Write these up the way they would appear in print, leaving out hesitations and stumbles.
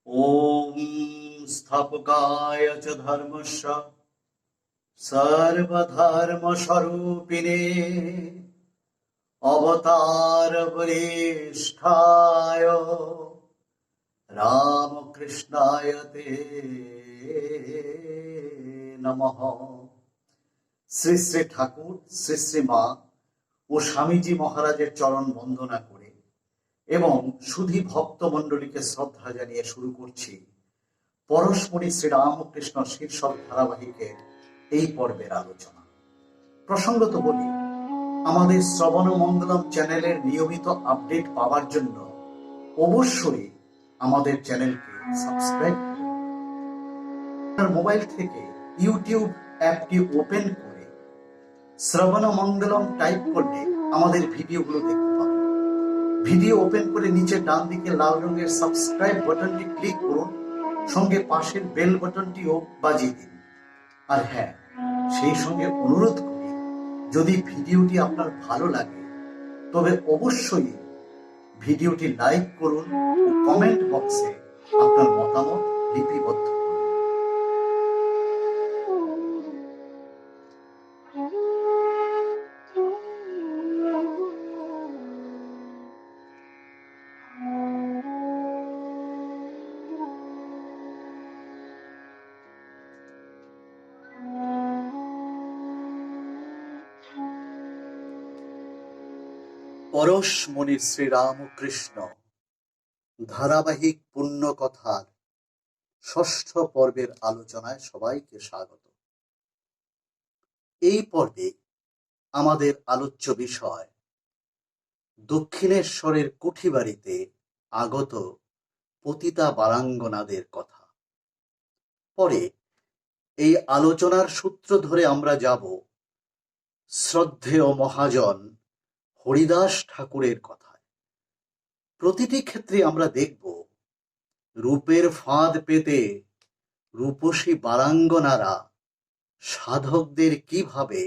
ॐ स्थापकाय च धर्मस्य सर्वधर्मस्वरूपिणे अवतारवरिष्ठाय रामकृष्णाय ते नमः। শ্রী শ্রী ঠাকুর, শ্রী শ্রী মা ও স্বামীজি মহারাজের চরণ বন্দনা করে এবং সুধী ভক্ত মণ্ডলীকে শ্রদ্ধা জানিয়ে শুরু করছি পরশমণি শ্রীরামকৃষ্ণ শীর্ষক ধারাবাহিকের এই পর্বের আলোচনা। প্রসঙ্গত বলি, আমাদের শ্রবণ মঙ্গলম চ্যানেলের নিয়মিত আপডেট পাওয়ার জন্য অবশ্যই আমাদের চ্যানেলকে সাবস্ক্রাইব করুন। আপনার মোবাইল থেকে ইউটিউব অ্যাপটি ওপেন করে শ্রবণ মঙ্গলম টাইপ করলে আমাদের ভিডিওগুলো দেখতে পাবেন। ভিডিও ওপেন করে নিচে ডান দিকে লাল রঙের সাবস্ক্রাইব বাটনটি ক্লিক করুন, সঙ্গে পাশের বেল বাটনটিও বাজিয়ে দিন। আর হ্যাঁ, সেই সঙ্গে অনুরোধ করি, যদি ভিডিওটি আপনার ভালো লাগে তবে অবশ্যই ভিডিওটি লাইক করুন ও কমেন্ট বক্সে আপনার মতামত লিপিবদ্ধ করুন। পরশমণি শ্রীরামকৃষ্ণ ধারাবাহিক পুণ্যকথার ষষ্ঠ পর্বের আলোচনায় সবাইকে স্বাগত। এই পর্বে আমাদের আলোচ্য বিষয় দক্ষিণেশ্বরের কুঠিবাড়িতে আগত পতিতা বারাঙ্গনাদের কথা। পরে এই আলোচনার সূত্র ধরে আমরা যাব শ্রদ্ধেয় মহাজন হরিদাস ঠাকুরের কথায়। প্রতিটি ক্ষেত্রে আমরা দেখব রূপের ফাঁদ পেতে রূপসী বারাঙ্গনারা সাধকদের কিভাবে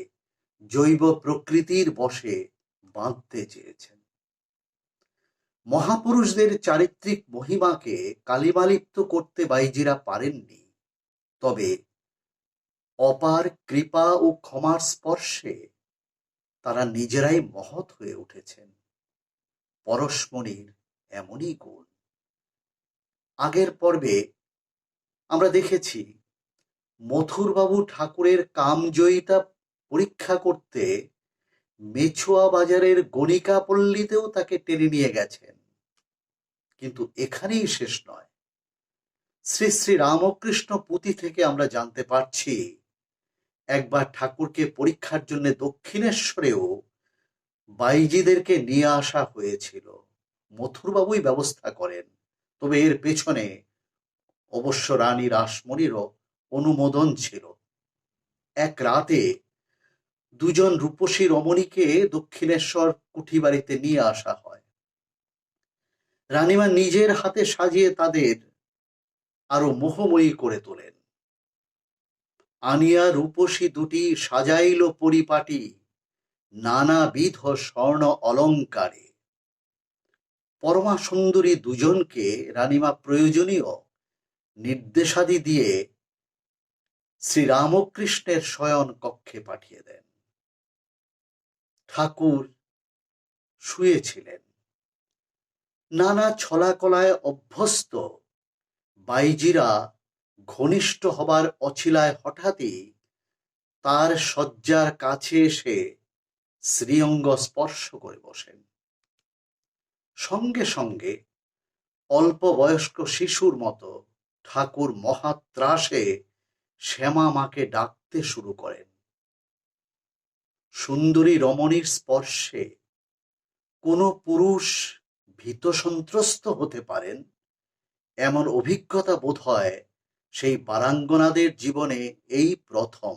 জৈব প্রকৃতির বশে বাঁধতে চেয়েছেন। মহাপুরুষদের চারিত্রিক মহিমাকে কালিমালিপ্ত করতে বাইজিরা পারেননি, তবে অপার কৃপা ও ক্ষমার স্পর্শে তারা নিজেরাই মহৎ হয়ে উঠেছেন। পরশমণির এমনই গুণ। আগের পর্বে আমরা দেখেছি মথুরবাবু ঠাকুরের কামজয়িতা পরীক্ষা করতে মেছুয়া বাজারের গণিকা পল্লীতেও তাকে টেনে নিয়ে গেছেন। কিন্তু এখানেই শেষ নয়। শ্রী শ্রী রামকৃষ্ণ পুঁথি থেকে আমরা জানতে পারছি একবার ঠাকুরকে পরীক্ষার জন্য দক্ষিণেশ্বরেও বাইজিদেরকে নিয়ে আসা হয়েছিল। মথুরবাবুই ব্যবস্থা করেন, তবে এর পেছনে অবশ্য রানী রাসমণিরও অনুমোদন ছিল। এক রাতে দুজন রূপসী রমণীকে দক্ষিণেশ্বর কুঠিবাড়িতে নিয়ে আসা হয়। রানীমা নিজের হাতে সাজিয়ে তাদের আরো মোহময়ী করে তোলেন। আনিয়া রূপসী দুটি সাজাইল পরিপাটি নানাবিধ স্বর্ণ অলঙ্কারে। পরমা সুন্দরী দুজনকে রানীমা প্রয়োজনীয় নির্দেশাদি দিয়ে শ্রীরামকৃষ্ণের শয়ন কক্ষে পাঠিয়ে দেন। ঠাকুর শুয়েছিলেন। নানা ছলাকলায় অভ্যস্ত বাইজিরা ঘনিষ্ঠ হবার অছিলায় হঠাৎই তার শয্যার কাছে এসে শ্রীঅঙ্গ স্পর্শ করে বসেন। সঙ্গে সঙ্গে অল্প বয়স্ক শিশুর মতো ঠাকুর মহাত্রাসে শ্যামা মাকে ডাকতে শুরু করেন। সুন্দরী রমণীর স্পর্শে কোনো পুরুষ ভীত সন্ত্রস্ত হতে পারেন, এমন অভিজ্ঞতা বোধ হয় সেই বারাঙ্গনাদের জীবনে এই প্রথম।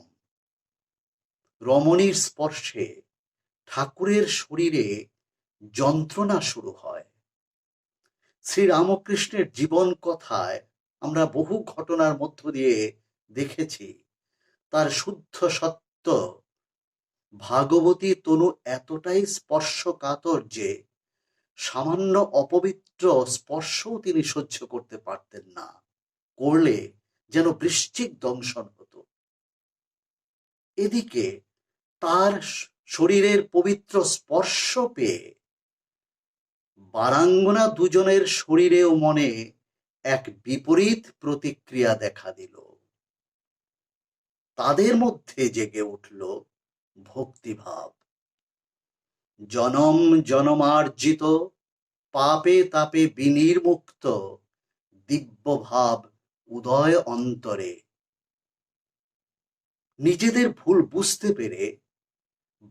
রমণীর স্পর্শে ঠাকুরের শরীরে যন্ত্রণা শুরু হয়। শ্রীরামকৃষ্ণের জীবন কথায় আমরা বহু ঘটনার মধ্য দিয়ে দেখেছি তার শুদ্ধ সত্য ভাগবতী তনু এতটাই স্পর্শকাতর যে সামান্য অপবিত্র স্পর্শও তিনি সহ্য করতে পারতেন না, করলে যেন বৃশ্চিক দংশন হতো। এদিকে তার শরীরের পবিত্র স্পর্শ পেয়ে বারাঙ্গনা দুজনের শরীরে ও মনে এক বিপরীত প্রতিক্রিয়া দেখা দিল। তাদের মধ্যে জেগে উঠল ভক্তিভাব। জনম জনমার্জিত পাপে তাপে বিনির্মুক্ত দিব্যভাব উদয় অন্তরে। নিজেদের ভুল বুঝতে পেরে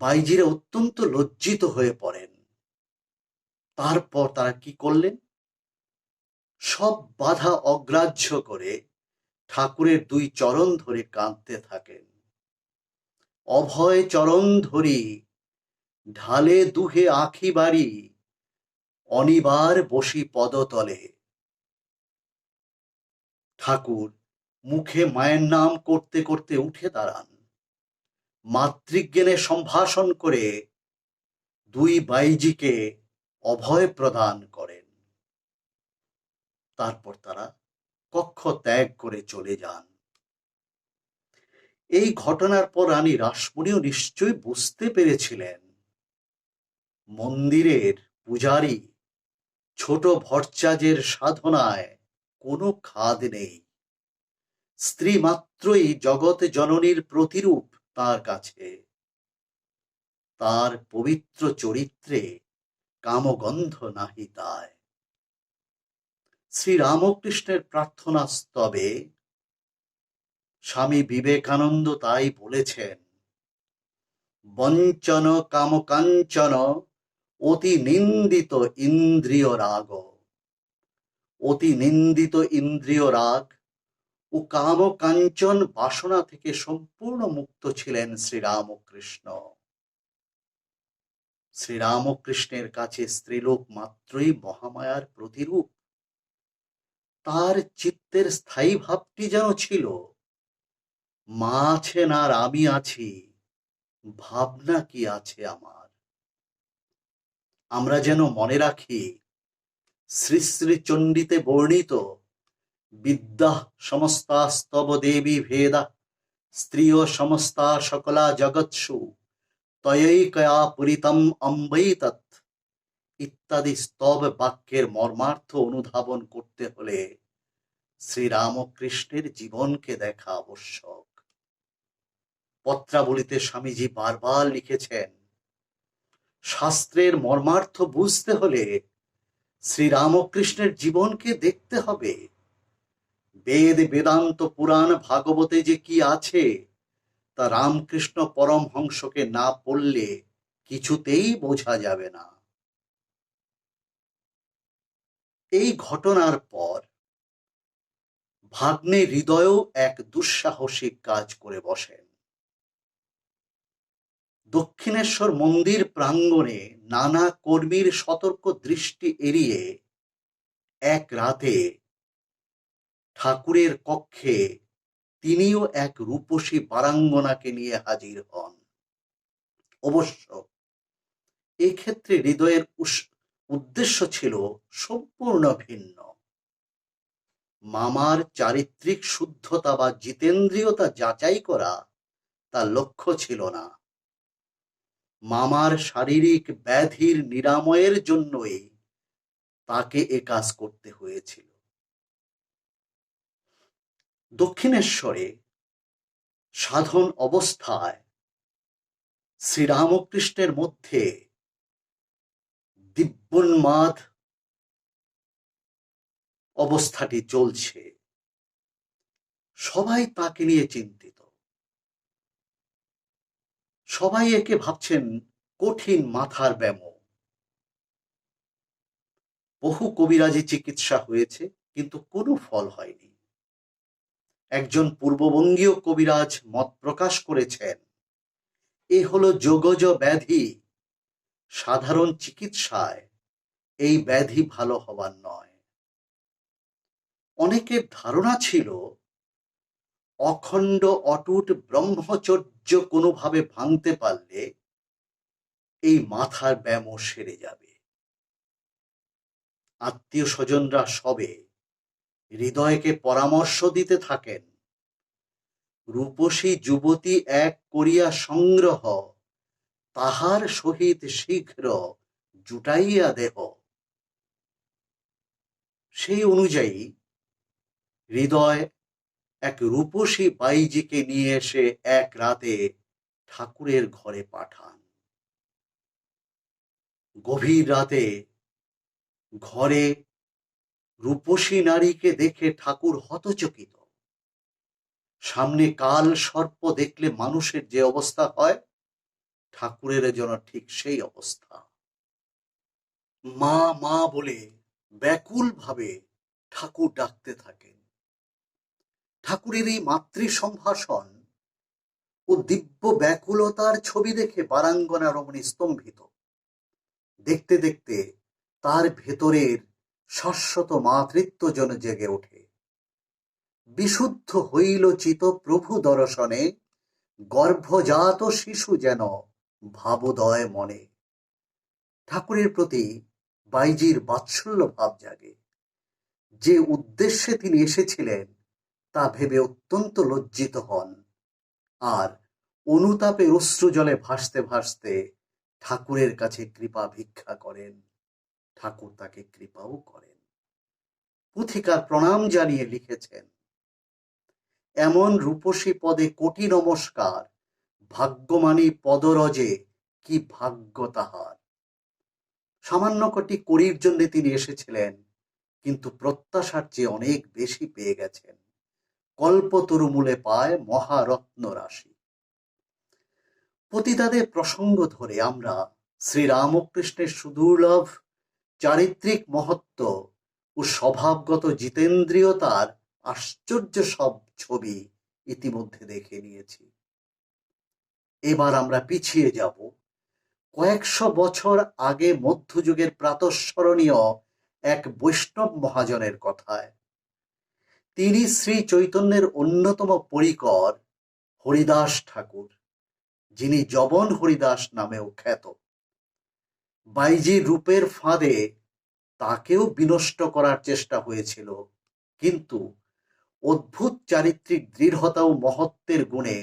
বাইজিরা অত্যন্ত লজ্জিত হয়ে পড়েন। তারপর তারা কি করলেন? সব বাধা অগ্রাহ্য করে ঠাকুরের দুই চরণ ধরে কাঁদতে থাকেন। অভয় চরণ ধরি ঢালে দুহে আখি বাড়ি অনিবার বসি পদতলে। ঠাকুর মুখে মায়ের নাম করতে করতে উঠে দাঁড়ান। মাতৃজ্ঞানে সম্ভাষণ করে দুই বাইজিকে অভয় প্রদান করেন। তারপর তারা কক্ষ ত্যাগ করে চলে যান। এই ঘটনার পর রানী রাসমণিও নিশ্চয়ই বুঝতে পেরেছিলেন মন্দিরের পূজারী ছোট ভট্টাচার্যের সাধনায় কোনো খাদ নেই। স্ত্রী মাত্রই জগৎ জননীর প্রতিরূপ তার কাছে। তার পবিত্র চরিত্রে কামগন্ধ নাহি তাই। শ্রী রামকৃষ্ণের প্রার্থনা স্তবে স্বামী বিবেকানন্দ তাই বলেছেন, বঞ্চন কামকাঞ্চন অতি নিন্দিত ইন্দ্রিয় রাগ। অতি নিন্দিত ইন্দ্রিয় রাগ ও কামকাঞ্চন বাসনা থেকে সম্পূর্ণ মুক্ত ছিলেন শ্রীরামকৃষ্ণ। শ্রীরামকৃষ্ণের কাছে স্ত্রীলোক মাত্রই মহামায়ার প্রতিরূপ। তার চিত্তের স্থায়ী ভাবটি যেন ছিল, মা আছেন আর আমি আছি, ভাবনা কি আছে আমার। আমরা যেন মনে রাখি শ্রী শ্রী চণ্ডীতে বর্ণিত বিদ্যা সমস্তাস্তব দেবী ভেদা স্ত্রিয় সমস্তা সকলা জগৎসু তয়ৈকয়া পুরিতম অম্বৈ তৎ ইত্যাদি স্তব বাক্যের মর্মার্থ অনুধাবন করতে হলে শ্রীরামকৃষ্ণের জীবনকে দেখা আবশ্যক। পত্রাবলিতে স্বামীজি বারবার লিখেছেন, শাস্ত্রের মর্মার্থ বুঝতে হলে শ্রীরামকৃষ্ণের জীবনকে দেখতে হবে। বেদ বেদান্ত পুরাণ ভাগবতে যে কি আছে তা রামকৃষ্ণ পরমহংসকে না পড়লে কিছুতেই বোঝা যাবে না। এই ঘটনার পর ভাগ্নে হৃদয়ও এক দুঃসাহসিক কাজ করে বসেন। দক্ষিণেশ্বর মন্দির প্রাঙ্গণে নানা কর্মীর সতর্ক দৃষ্টি এড়িয়ে এক রাতে ঠাকুরের কক্ষে তিনিও এক রূপসী বারাঙ্গনাকে নিয়ে হাজির হন। অবশ্য এক্ষেত্রে হৃদয়ের উদ্দেশ্য ছিল সম্পূর্ণ ভিন্ন। মামার চারিত্রিক শুদ্ধতা বা জিতেন্দ্রিয়তা যাচাই করা তার লক্ষ্য ছিল না। মামার শারীরিক ব্যাধির নিরাময়ের জন্যই তাকে এ কাজ করতে হয়েছিল। দক্ষিণেশ্বরে সাধন অবস্থায় শ্রীরামকৃষ্ণের মধ্যে দিব্যোন্মাদ অবস্থাটি চলছে। সবাই তাকে নিয়ে চিন্তিত। সবাই একে ভাবছেন কঠিন মাথার ব্যামো। বহু কবিরাজি চিকিৎসা হয়েছে, কিন্তু কোনো ফল হয়নি। একজন পূর্ববঙ্গীয় কবিরাজ মত প্রকাশ করেছেন, এ হলো যোগজ ব্যাধি। সাধারণ চিকিৎসায় এই ব্যাধি ভালো হবার নয়। অনেকের ধারণা ছিল অখণ্ড অটুট ব্রহ্মচর্য কোনোভাবে ভাঙতে পারলে এই মাথার ব্যামো সেরে যাবে। আত্মীয় স্বজনরা সবে হৃদয়কে পরামর্শ দিতে থাকেন, রূপসী যুবতী এক করিয়া সংগ্রহ, তাহার সহিত শীঘ্র জুটাইয়া দেহ। সেই অনুযায়ী হৃদয় এক রূপসী বাইজিকে নিয়ে এসে এক রাতে ঠাকুরের ঘরে পাঠান। গভীর রাতে ঘরে রূপসী নারীকে দেখে ঠাকুর হতচকিত। সামনে কাল সর্প দেখলে মানুষের যে অবস্থা হয়, ঠাকুরের যেন ঠিক সেই অবস্থা। মা মা বলে ব্যাকুল ভাবে ঠাকুর ডাকতে থাকেন। ঠাকুরের এই মাতৃ সম্ভাষণ ও দিব্য ব্যাকুলতার ছবি দেখে বারাঙ্গনা রমণী স্তম্ভিত। দেখতে দেখতে তার ভেতরের শাশ্বত মাতৃত্ব যেন জেগে ওঠে। বিশুদ্ধ হইল চিত প্রভু দর্শনে, গর্ভজাত শিশু যেন ভাবোদয় মনে। ঠাকুরের প্রতি বাইজির বাৎসল্য ভাব জাগে। যে উদ্দেশ্যে তিনি এসেছিলেন তা ভেবে অত্যন্ত লজ্জিত হন, আর অনুতাপে অশ্রু জলে ভাসতে ভাসতে ঠাকুরের কাছে কৃপা ভিক্ষা করেন। ঠাকুর তাকে কৃপাও করেন। পুথিকার প্রণাম জানিয়ে লিখেছেন, এমন রূপসী পদে কোটি নমস্কার, ভাগ্যমানী পদরজে কি ভাগ্য তাহার। সামান্য কটি কড়ির জন্য তিনি এসেছিলেন, কিন্তু প্রত্যাশার চেয়ে অনেক বেশি পেয়ে গেছেন। কল্পতরু মূলে পায় মহারত্ন রাশি। পতিতাদের প্রসঙ্গ ধরে আমরা শ্রীরামকৃষ্ণের সুদুর্লভ চারিত্রিক মহত্ব ও স্বভাবগত জিতেন্দ্রিয়তার আশ্চর্য সব ছবি ইতিমধ্যে দেখে নিয়েছি। এবার আমরা পিছিয়ে যাব কয়েকশো বছর আগে মধ্যযুগের প্রাতঃস্মরণীয় এক বৈষ্ণব মহাজনের কথায়। তিনি শ্রী চৈতন্যের অন্যতম পরিকর হরিদাস ঠাকুর, যিনি জবন হরিদাস নামেও খ্যাত। বাইজির রূপের ফাঁদে তাকেও বিনষ্ট করার চেষ্টা হয়েছিল, কিন্তু অদ্ভুত চারিত্রিক দৃঢ়তা ও মহত্বের গুণে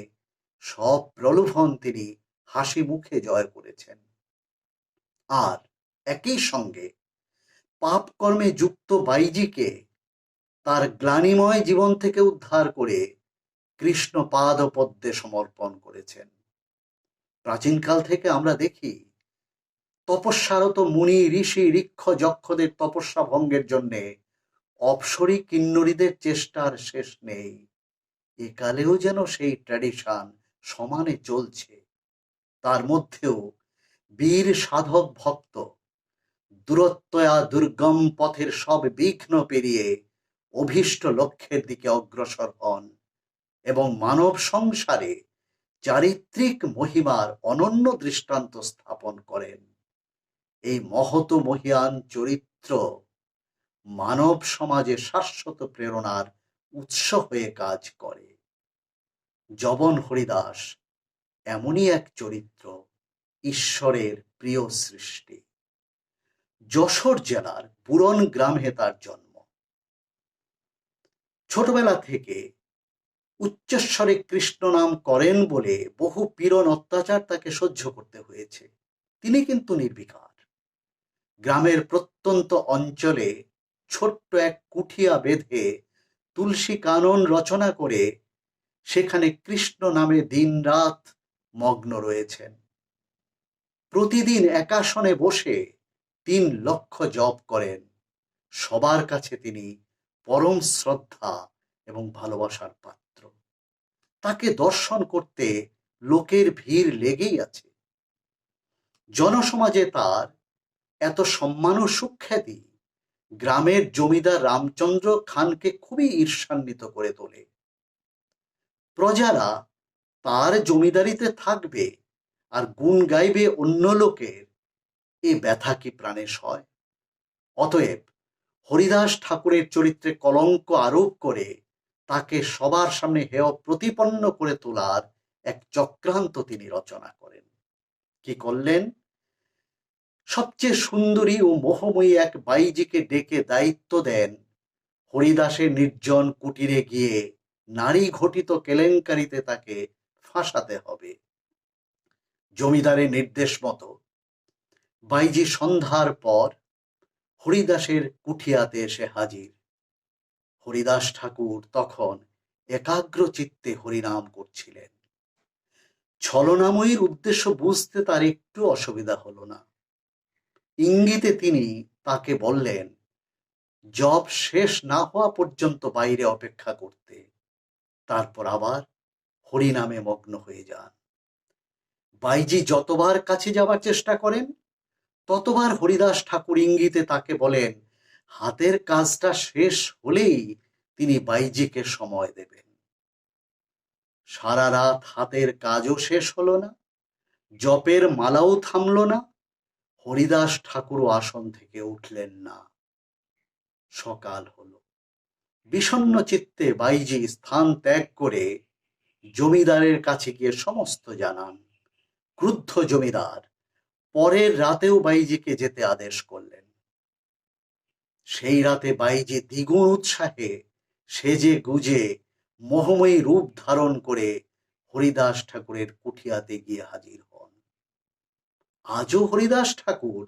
সব প্রলোভন তিনি হাসি মুখে জয় করেছেন। আর একই সঙ্গে পাপ কর্মে যুক্ত বাইজিকে তার গ্লানিময় জীবন থেকে উদ্ধার করে কৃষ্ণ পাদ পদ্মে সমর্পণ করেছেন। প্রাচীনকাল থেকে আমরা দেখি তপস্যারত মুনি ঋষি ঋক্ষ যক্ষদের তপস্যা ভঙ্গের জন্য অপসরী কিন্নরীদের চেষ্টার শেষ নেই। একালেও যেন সেই ট্র্যাডিশন সমানে চলছে। তার মধ্যেও বীর সাধক ভক্ত দূরত্বয়া দুর্গম পথের সব বিঘ্ন পেরিয়ে অভীষ্ট লক্ষ্যের দিকে অগ্রসর হন এবং মানব সংসারে চারিত্রিক মহিমার অনন্য দৃষ্টান্ত স্থাপন করেন। এই মহৎ মহিয়ান চরিত্র মানব সমাজে শাশ্বত প্রেরণার উৎস হয়ে কাজ করে। জবন হরিদাস এমনই এক চরিত্র, ঈশ্বরের প্রিয় সৃষ্টি। যশোর জেলার বুরন গ্রামে তার জন্ম। ছোটবেলা থেকে উচ্চস্বরে কৃষ্ণ নাম করেন বলে বহু পীড়ন অত্যাচার তাকে সহ্য করতে হয়েছে। তিনি কিন্তু নির্বিকার। গ্রামের প্রত্যন্ত অঞ্চলে ছোট্ট এক কুঠিয়া বেঁধে তুলসী কানন রচনা করে সেখানে কৃষ্ণ নামে দিন রাত মগ্ন রয়েছেন। প্রতিদিন একাসনে বসে 3 লক্ষ জপ করেন। সবার কাছে তিনি পরম শ্রদ্ধা এবং ভালোবাসার পাত্র। তাকে দর্শন করতে লোকের ভিড় লেগেই আছে। জনসমাজে তার এত সম্মান ও সুখ্যাতি গ্রামের জমিদার রামচন্দ্র খানকে খুবই ঈর্ষান্বিত করে তোলে। প্রজারা তার জমিদারিতে থাকবে আর গুণ গাইবে অন্য লোকের, এ ব্যথা কি প্রাণে সয়? অতএব হরিদাস ঠাকুরের চরিত্রে কলঙ্ক আরোপ করে তাকে সবার সামনে হেয় প্রতিপন্ন করে তোলার এক চক্রান্ত তিনি রচনা করেন। কি করলেন? সবচেয়ে সুন্দরী ও মোহময়ী এক বাইজিকে ডেকে দায়িত্ব দেন হরিদাসের নির্জন কুটিরে গিয়ে নারী ঘটিত কেলেঙ্কারিতে তাকে ফাঁসাতে হবে। জমিদারের নির্দেশ মতো বাইজি সন্ধ্যার পর হরিদাসের কুঠিয়াতে এসে হাজির। হরিদাস ঠাকুর তখন একাগ্র চিত্তে হরিনাম করছিলেন। ছলনাময়ীর উদ্দেশ্য বুঝতে তার একটু অসুবিধা হলো না। ইঙ্গিতে তিনি তাকে বললেন জপ শেষ না হওয়া পর্যন্ত বাইরে অপেক্ষা করতে, তারপর আবার হরিনামে মগ্ন হয়ে যান। বাইজি যতবার কাছে যাবার চেষ্টা করেন ততবার হরিদাস ঠাকুর ইঙ্গিতে তাকে বলেন হাতের কাজটা শেষ হলেই তিনি বাইজিকে সময় দেবেন। সারা রাত হাতের কাজও শেষ হলো না, জপের মালাও থামল না, হরিদাস ঠাকুরও আসন থেকে উঠলেন না। সকাল হলো। বিষণ্ণ চিত্তে বাইজি স্থান ত্যাগ করে জমিদারের কাছে গিয়ে সমস্ত জানান। ক্রুদ্ধ জমিদার পরের রাতেও বাইজিকে যেতে আদেশ করলেন। সেই রাতে বাইজি দ্বিগুণ উৎসাহে সেজে গুজে মোহময়ী রূপ ধারণ করে হরিদাস ঠাকুরের কুঠিয়াতে গিয়ে হাজির হন। আজও হরিদাস ঠাকুর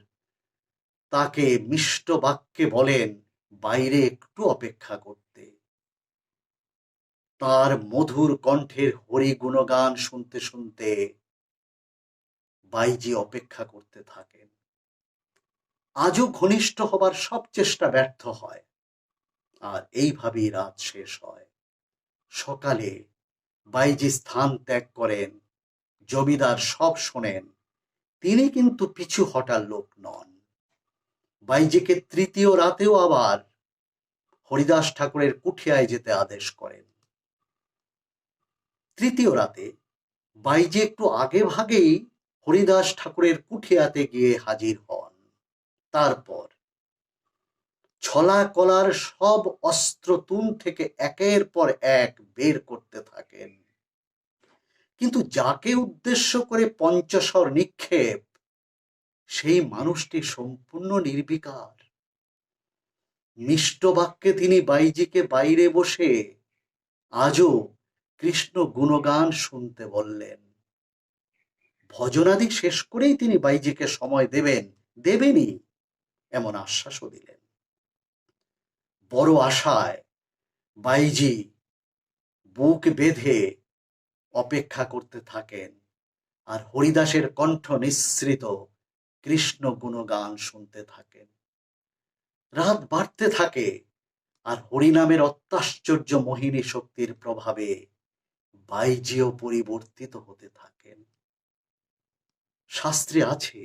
তাকে মিষ্ট বাক্যে বলেন বাইরে একটু অপেক্ষা করতে। তার মধুর কণ্ঠের হরি গুণগান শুনতে শুনতে বাইজি অপেক্ষা করতে থাকেন। আজও ঘনিষ্ঠ হবার সব চেষ্টা ব্যর্থ হয়, আর এইভাবেই রাত শেষ হয়। সকালে বাইজি স্থান ত্যাগ করেন। জমিদার সব শোনেন। তিনি কিন্তু পিছু হটার লোক নন। বাইজিকে তৃতীয় রাতেও আবার হরিদাস ঠাকুরের কুঠিয়ায় যেতে আদেশ করেন। তৃতীয় রাতে বাইজি একটু আগে ভাগেই হরিদাস ঠাকুরের কুঠিয়াতে গিয়ে হাজির হন। তারপর ছলা কলার সব অস্ত্র তুন থেকে একের পর এক বের করতে থাকেন। কিন্তু যাকে উদ্দেশ্য করে পঞ্চস্বর নিক্ষেপ, সেই মানুষটি সম্পূর্ণ নির্বিকার। মিষ্ট বাক্যে তিনি বাইজিকে বাইরে বসে আজও কৃষ্ণ গুণগান শুনতে বললেন। ভজনাদি শেষ করেই তিনি বাইজিকে সময় দেবেনই এমন আশ্বাসও দিলেন। বড় আশায় বাইজি বুক বেঁধে অপেক্ষা করতে থাকেন আর হরিদাসের কণ্ঠ নিঃসৃত কৃষ্ণ গুণগান শুনতে থাকেন। রাত বাড়তে থাকে আর হরিনামের অত্যাশ্চর্য মোহিনী শক্তির প্রভাবে বাইজিও পরিবর্তিত হতে থাকেন। শাস্ত্রে আছে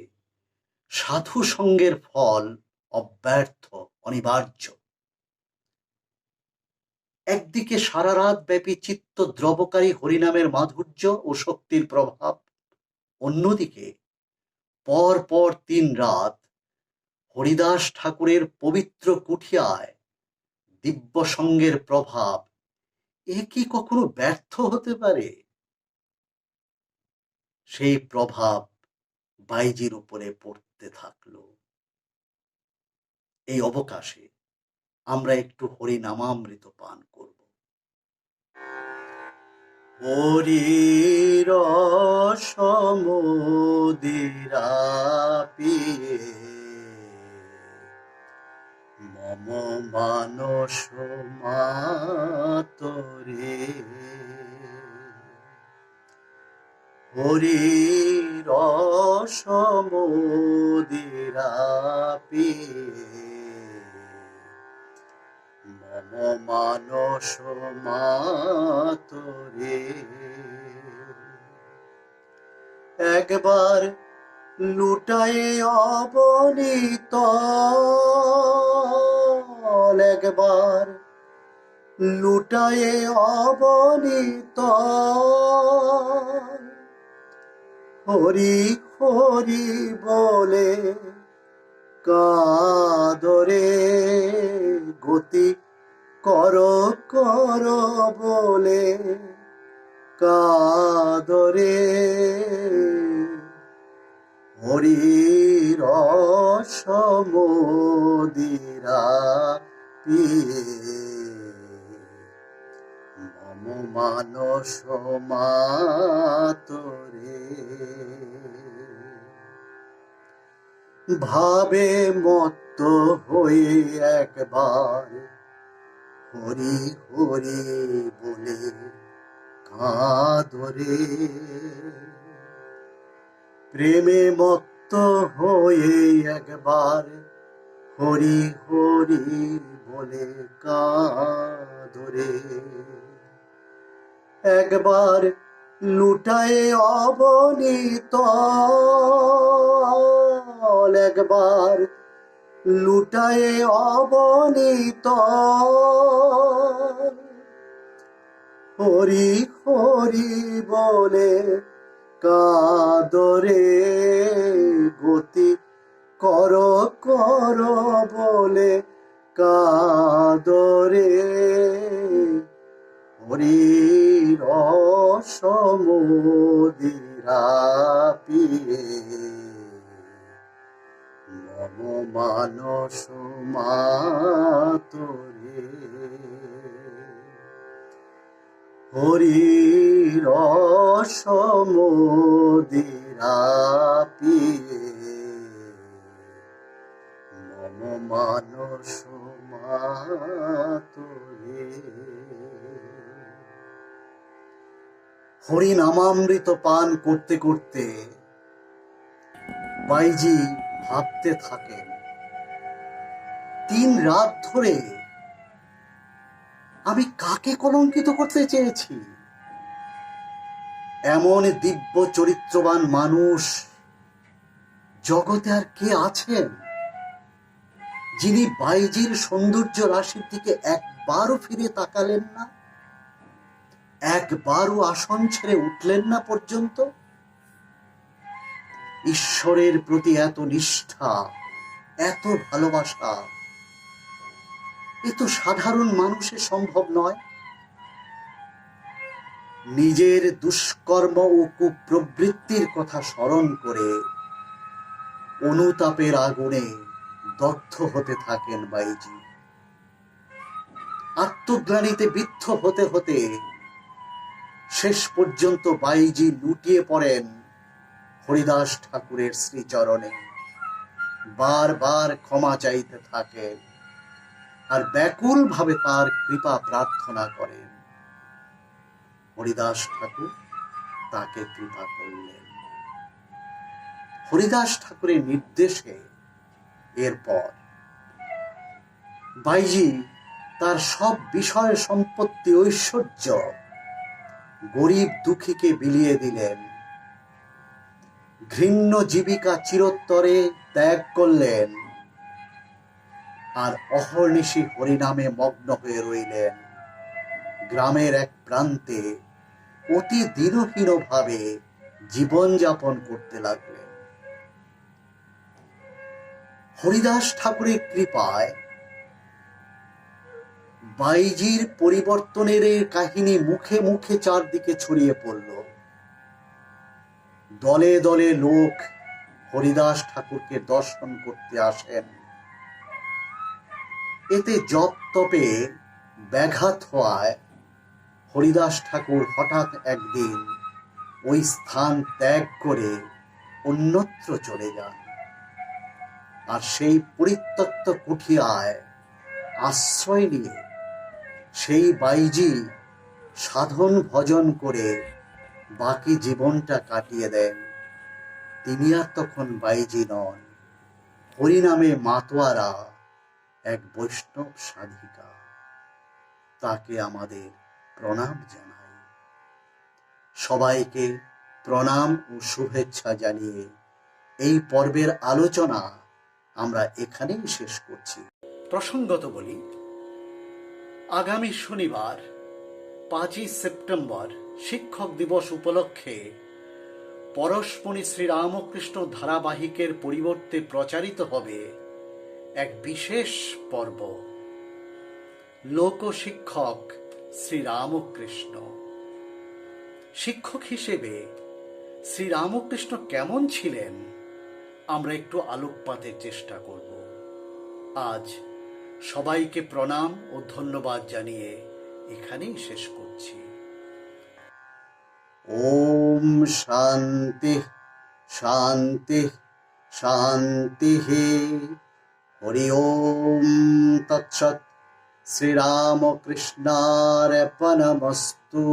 সাধু সঙ্গের ফল অব্যর্থ, অনিবার্য। একদিকে সারা রাত ব্যাপী চিত্ত দ্রবকারী হরিনামের মাধুর্য ও শক্তির প্রভাব, অন্যদিকে পর পর 3 রাত হরিদাস ঠাকুরের পবিত্র কুঠিয়ায় দিব্য সঙ্গের প্রভাব, এ কি কখনো ব্যর্থ হতে পারে? সেই প্রভাব বাইজির উপরে পড়তে থাকলো। এই অবকাশে আমরা একটু হরিনামামৃত পান করব। হরির সমুদিরা পিয়ে মম মানস মাতরে, হরির সমুদিরা পিয়ে মম মানস মাতরে। একবার লুটায়ে অবনীত, একবার লুটায়ে অবনীত, হরি হরি বলে কাদরে, গতি কর কর বলে কাদরে, হরির সমদিরা পিয়ে মম মানস মাতরে ভাবে মত্ত হয়ে একবার হরি হরি বলে কাঁদরে প্রেমে মত্ত হয়ে একবার হরি হরি বলে কাঁদরে একবার লুটায়ে অবনীত একবার লুটায়ে অবনীত হরি হরি বলে কাদরে গতি কর কর বলে কাদরে হরির সমদিরা পিয়ে মম মানস মাতরে হরির সমদিরা পিয়ে মম মানস মাতরে হরিনামামৃত পান করতে করতে বাইজি ভাবতে থাকেন, 3 রাত ধরে আমি কাকে কলঙ্কিত করতে চেয়েছি? এমন দিব্য চরিত্রবান মানুষ জগতে আর কে আছেন যিনি বাইজির সৌন্দর্য রাশির দিকে একবারও ফিরে তাকালেন না, একবারও আসন ছেড়ে উঠলেন না পর্যন্ত? ঈশ্বরের প্রতি এত নিষ্ঠা, এত ভালোবাসা, এ তো সাধারণ মানুষের সম্ভব নয়। নিজের দুষ্কর্ম ও কুপ্রবৃত্তির কথা স্মরণ করে অনুতাপের আগুনে দগ্ধ হতে থাকেন বাইজি। আত্মগ্লানিতে বিদ্ধ হতে হতে শেষ পর্যন্ত বাইজি লুটিয়ে পড়েন হরিদাস ঠাকুরের শ্রীচরণে, বারবার ক্ষমা চাইতে থাকেন আর ব্যাকুল ভাবে তার কৃপা প্রার্থনা করেন। হরিদাস ঠাকুর তাকে কৃপা করলেন। হরিদাস ঠাকুরের নির্দেশে এরপর বাইজি তার সব বিষয় সম্পত্তি ঐশ্বর্য গরিব দুঃখীকে বিলিয়ে দিলেন। ঘৃণ্য জীবিকা চিরতরে ত্যাগ করলেন আর অহর্নিশি হরিনামে মগ্ন হয়ে রইলেন। গ্রামের এক প্রান্তে অতি দীনহীন ভাবে জীবনযাপন করতে লাগলেন। হরিদাস ঠাকুরের কৃপায় বাইজির পরিবর্তনের কাহিনী মুখে মুখে চারদিকে ছড়িয়ে পড়ল। দলে দলে লোক হরিদাস ঠাকুরকে দর্শন করতে আসেন। এতে জপ তপে ব্যাঘাত হওয়ায় হরিদাস ঠাকুর হঠাৎ একদিন ওই স্থান ত্যাগ করে অন্যত্র চলে যান। আর সেই পরিত্যক্ত কুঠিয়ায় আশ্রয় নিয়ে সেই বাইজি সাধন ভজন করে বাকি জীবনটা কাটিয়ে দেন। তিনি আর তখন বাইজি নন, হরিনামে মাতোয়ারা এক বৈষ্ণব সাধিকা। তাকে আমাদের প্রণাম জানাই। সবাইকে প্রণাম ও শুভেচ্ছা জানিয়ে এই পর্বের আলোচনা আমরা এখানেই শেষ করছি। প্রসঙ্গত বলি, আগামী শনিবার 5ই সেপ্টেম্বর শিক্ষক দিবস উপলক্ষে পরশমণি শ্রীরামকৃষ্ণ ধারাবাহিকের পরিবর্তে প্রচারিত হবে এক বিশেষ পর্ব, লোকশিক্ষক শ্রীরামকৃষ্ণ। শিক্ষক হিসেবে শ্রীরামকৃষ্ণ কেমন ছিলেন আমরা একটু আলোকপাতের চেষ্টা করব। আজ সবাইকে প্রণাম ও ধন্যবাদ জানিয়ে এখানেই শেষ করছি। ওম শান্তি শান্তি শান্তি। হরি ওম তৎসৎ। শ্রীরামকৃষ্ণার্পণমস্তু।